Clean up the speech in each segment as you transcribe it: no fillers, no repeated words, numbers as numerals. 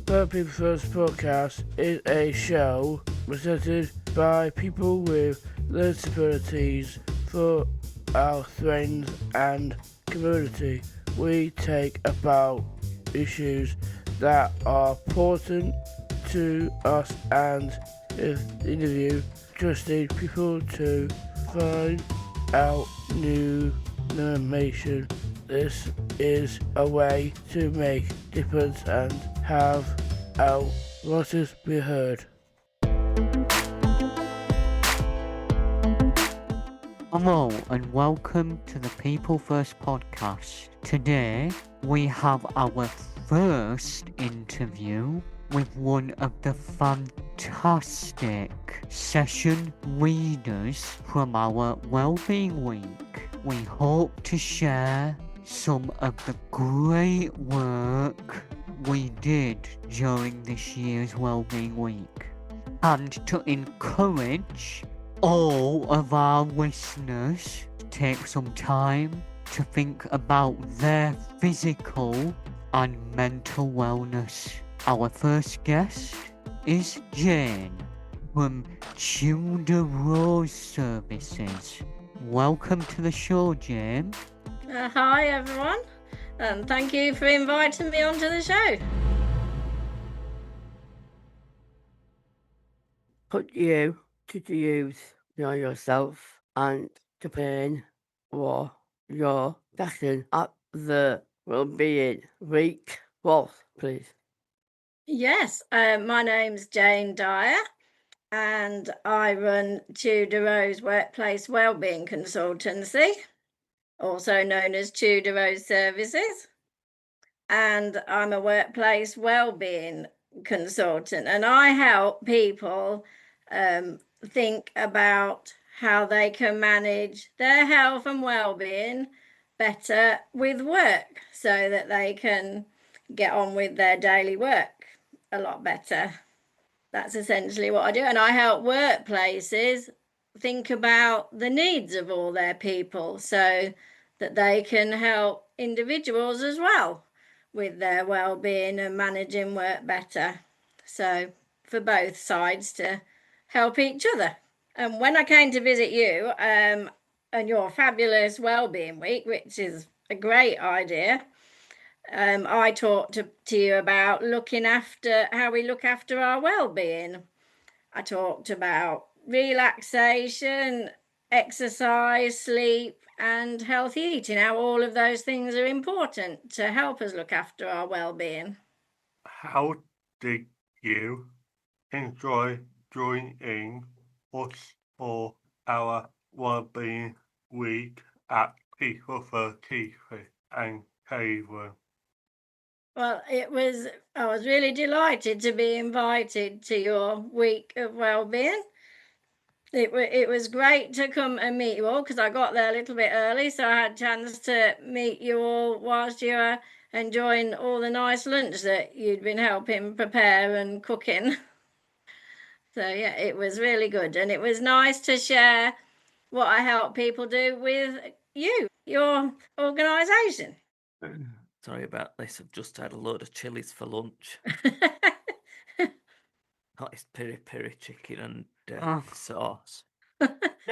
Wellbeing First podcast is a show presented by people with disabilities for our friends and community. We take about issues that are important to us and interview trusted people to find out new information. This is a way to make difference and have our voices be heard. Hello and welcome to the People First podcast. Today we have our first interview with one of the fantastic session leaders from our Wellbeing Week. We hope to share some of the great work we did during this year's Wellbeing Week and to encourage all of our listeners to take some time to think about their physical and mental wellness. Our first guest is Jane from Tudor Rose Services. Welcome to the show, Jane. Hi everyone, and thank you for inviting me onto the show. Could you introduce yourself and explain what your session at the Wellbeing Week was, please? Yes, my name's Jane Dyer, and I run Tudor Rose Workplace Wellbeing Consultancy, also known as Tudor Rose Services, and I'm a workplace wellbeing consultant, and I help people think about how they can manage their health and well-being better with work so that they can get on with their daily work a lot better. That's essentially what I do, and I help workplaces think about the needs of all their people so that they can help individuals as well with their well-being and managing work better. So for both sides to help each other. And when I came to visit you and your fabulous Wellbeing Week, which is a great idea, I talked to you about how we look after our well-being. I talked about relaxation, exercise, sleep, and healthy eating, how all of those things are important to help us look after our well-being. How did you enjoy joining us for our Wellbeing Week at P433 and Haven? Well, I was really delighted to be invited to your week of wellbeing. It was great to come and meet you all because I got there a little bit early, so I had a chance to meet you all whilst you were enjoying all the nice lunch that you'd been helping prepare and cooking. So yeah, it was really good, and it was nice to share what I help people do with you, your organisation. Sorry about this. I've just had a load of chilies for lunch. It's peri peri chicken and sauce.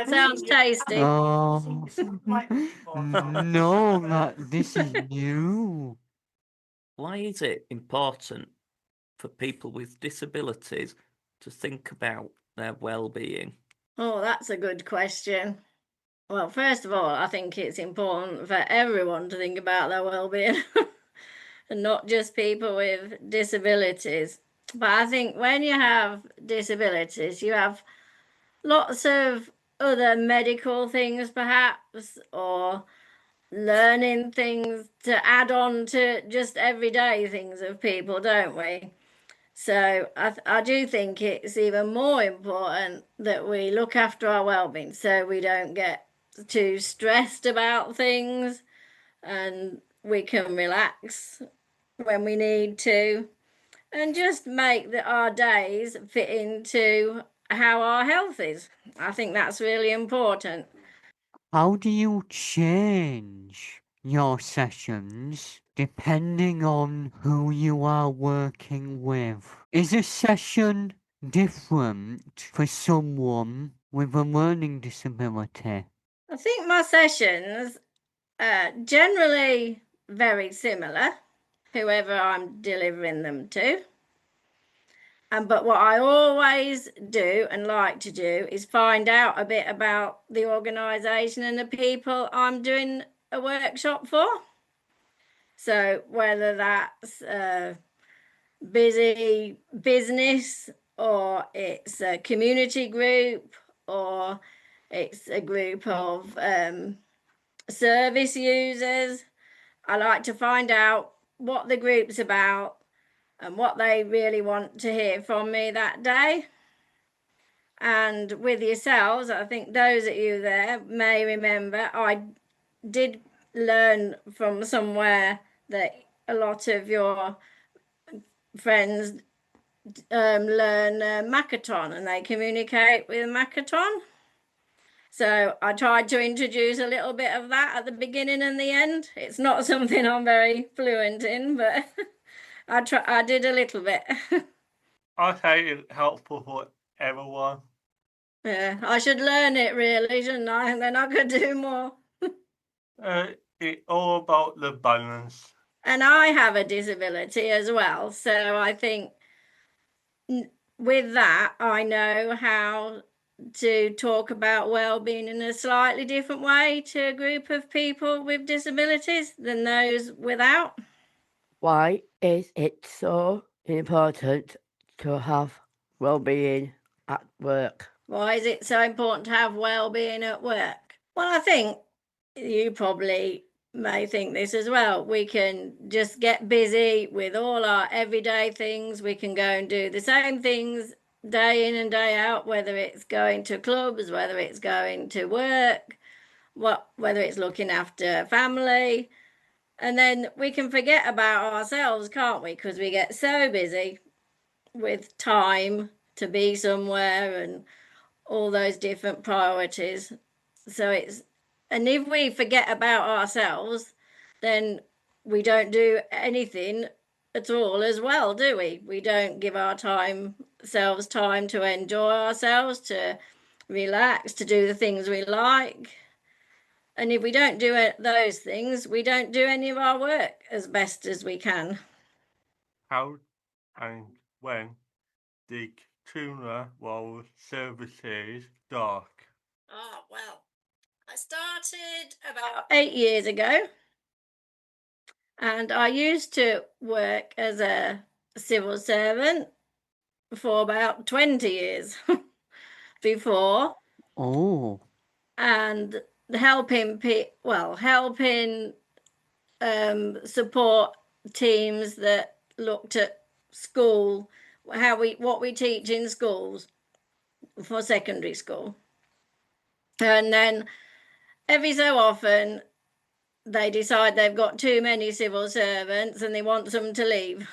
Sounds tasty. Oh, no, this is new. Why is it important for people with disabilities to think about their well-being? Oh, that's a good question. Well, first of all, I think it's important for everyone to think about their well-being and not just people with disabilities. But I think when you have disabilities, you have lots of other medical things perhaps, or learning things to add on to just everyday things of people, don't we? So I do think it's even more important that we look after our well-being so we don't get too stressed about things and we can relax when we need to and just make our days fit into how our health is. I think that's really important. How do you change your sessions depending on who you are working with? Is a session different for someone with a learning disability? I think my sessions are generally very similar, whoever I'm delivering them to. But what I always do and like to do is find out a bit about the organisation and the people I'm doing a workshop for. So whether that's busy business, or it's a community group, or it's a group of service users, I like to find out what the group's about and what they really want to hear from me that day. And with yourselves, I think those of you there may remember I did learn from somewhere that a lot of your friends learn Makaton, and they communicate with Makaton. So I tried to introduce a little bit of that at the beginning and the end. It's not something I'm very fluent in, but I did a little bit. I think it's helpful for everyone. Yeah, I should learn it really, shouldn't I? And then I could do more. It's all about the balance. And I have a disability as well, so I think with that, I know how to talk about well-being in a slightly different way to a group of people with disabilities than those without. Why is it so important to have well-being at work? Why is it so important to have well-being at work? Well, I think you probably may think this as well. We can just get busy with all our everyday things. We can go and do the same things day in and day out, whether it's going to clubs, whether it's going to work, whether it's looking after family. And then we can forget about ourselves, can't we? Because we get so busy with time to be somewhere and all those different priorities. And if we forget about ourselves, then we don't do anything at all as well, do we? We don't give ourselves time to enjoy ourselves, to relax, to do the things we like. And if we don't do those things, we don't do any of our work as best as we can. How and when did Tudor Rose Services start? Oh, well, I started about 8 years ago, and I used to work as a civil servant for about 20 years before. Oh. And helping support teams that looked at school, what we teach in schools for secondary school. And then every so often they decide they've got too many civil servants and they want them to leave.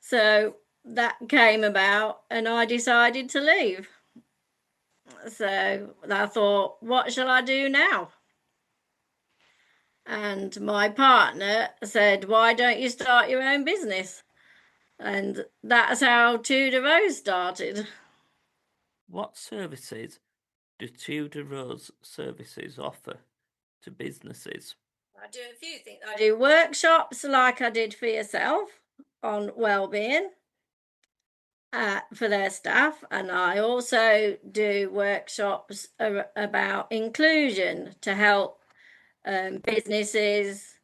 So that came about and I decided to leave. So I thought, what shall I do now? And my partner said, why don't you start your own business? And that's how Tudor Rose started. What services do Tudor Rose Services offer to businesses? I do a few things. I do workshops like I did for yourself on well-being for their staff, and I also do workshops about inclusion to help businesses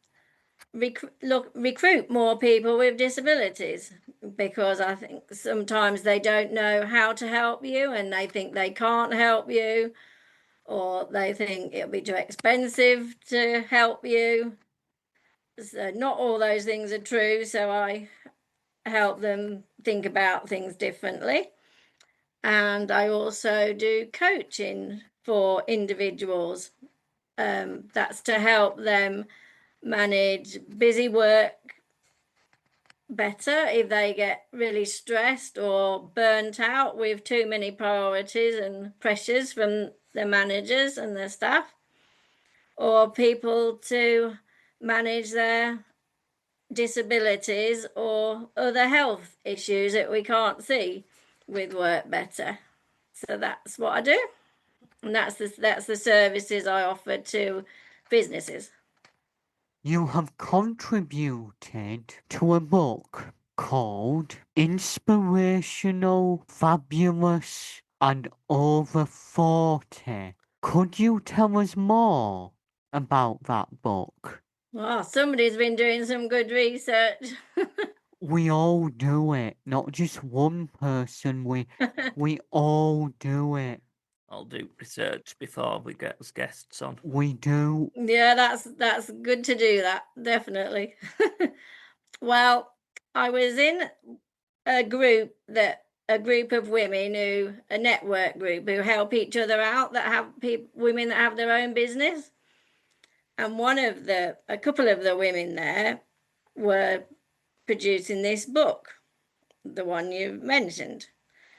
recruit more people with disabilities, because I think sometimes they don't know how to help you and they think they can't help you, or they think it'll be too expensive to help you. So not all those things are true, so I help them think about things differently. And I also do coaching for individuals. That's to help them manage busy work better if they get really stressed or burnt out with too many priorities and pressures from their managers and their staff. or people to manage their disabilities or other health issues that we can't see with Work Better. So that's what I do, and that's the services I offer to businesses. You have contributed to a book called Inspirational, Fabulous, and Over 40. Could you tell us more about that book? Well, somebody's been doing some good research. We all do it, not just one person. We all do it. I'll do research before we get as guests on. We do. Yeah, that's good to do that, definitely. Well, I was in a group of women a network group who help each other out, that have women that have their own business. And a couple of the women there were producing this book, the one you mentioned.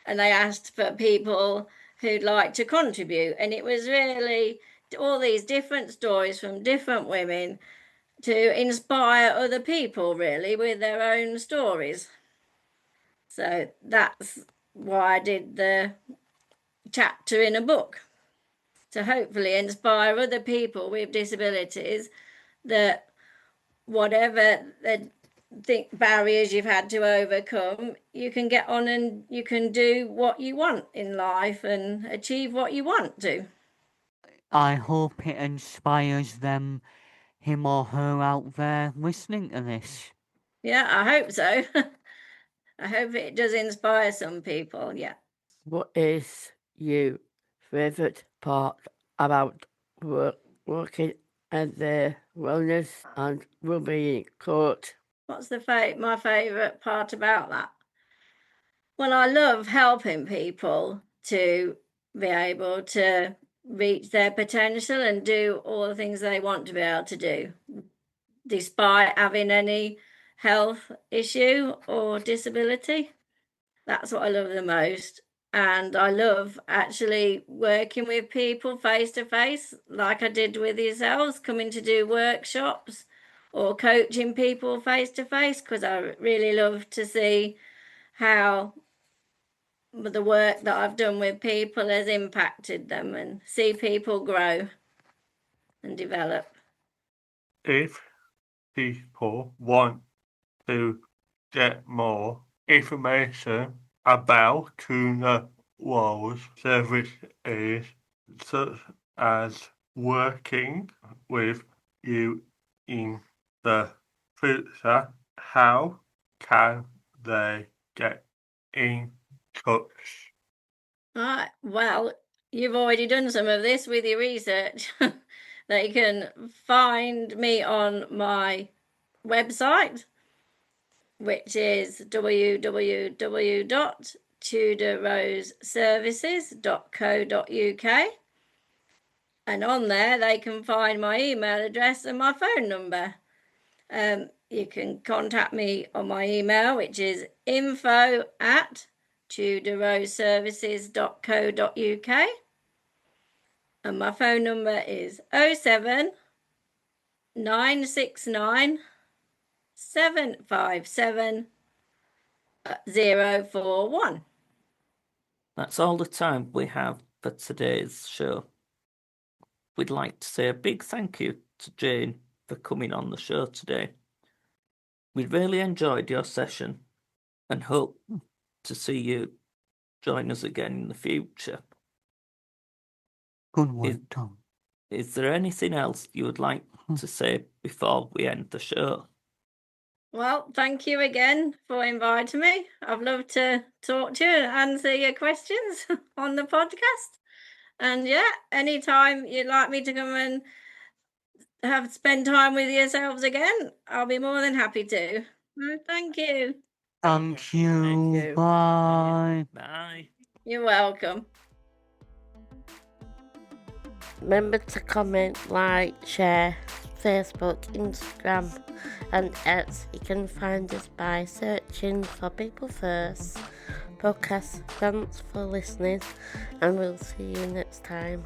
And they asked for people who'd like to contribute. And it was really all these different stories from different women to inspire other people, really, with their own stories. So that's why I did the chapter in a book, to hopefully inspire other people with disabilities that whatever barriers you've had to overcome, you can get on and you can do what you want in life and achieve what you want to. I hope it inspires them, him or her out there listening to this. Yeah, I hope so. I hope it does inspire some people, yeah. What is your favourite part about working at the Wellness and Wellbeing Court? What's my favourite part about that? Well, I love helping people to be able to reach their potential and do all the things they want to be able to do, despite having any health issue or disability. That's what I love the most. And I love actually working with people face to face, like I did with yourselves, coming to do workshops or coaching people face to face, because I really love to see how the work that I've done with people has impacted them and see people grow and develop. If people want to get more information about Tudor Rose Services, such as working with you in the future, how can they get in touch? Right. Well, you've already done some of this with your research. They can find me on my website, which is www.tudorroseservices.co.uk. And on there, they can find my email address and my phone number. You can contact me on my email, which is info@tudorroseservices.co.uk. And my phone number is 07 969 757 041. That's all the time we have for today's show. We'd like to say a big thank you to Jane for coming on the show today. We really enjoyed your session and hope to see you join us again in the future. Good work, Tom. Is there anything else you would like to say before we end the show? Well, thank you again for inviting me. I've loved to talk to you and answer your questions on the podcast. And yeah, anytime you'd like me to come and spend time with yourselves again, I'll be more than happy to. Thank you. Thank you. Thank you. Bye. Bye. You're welcome. Remember to comment, like, share, Facebook, Instagram and X. You can find us by searching for People First Podcast. Thanks for listening and we'll see you next time.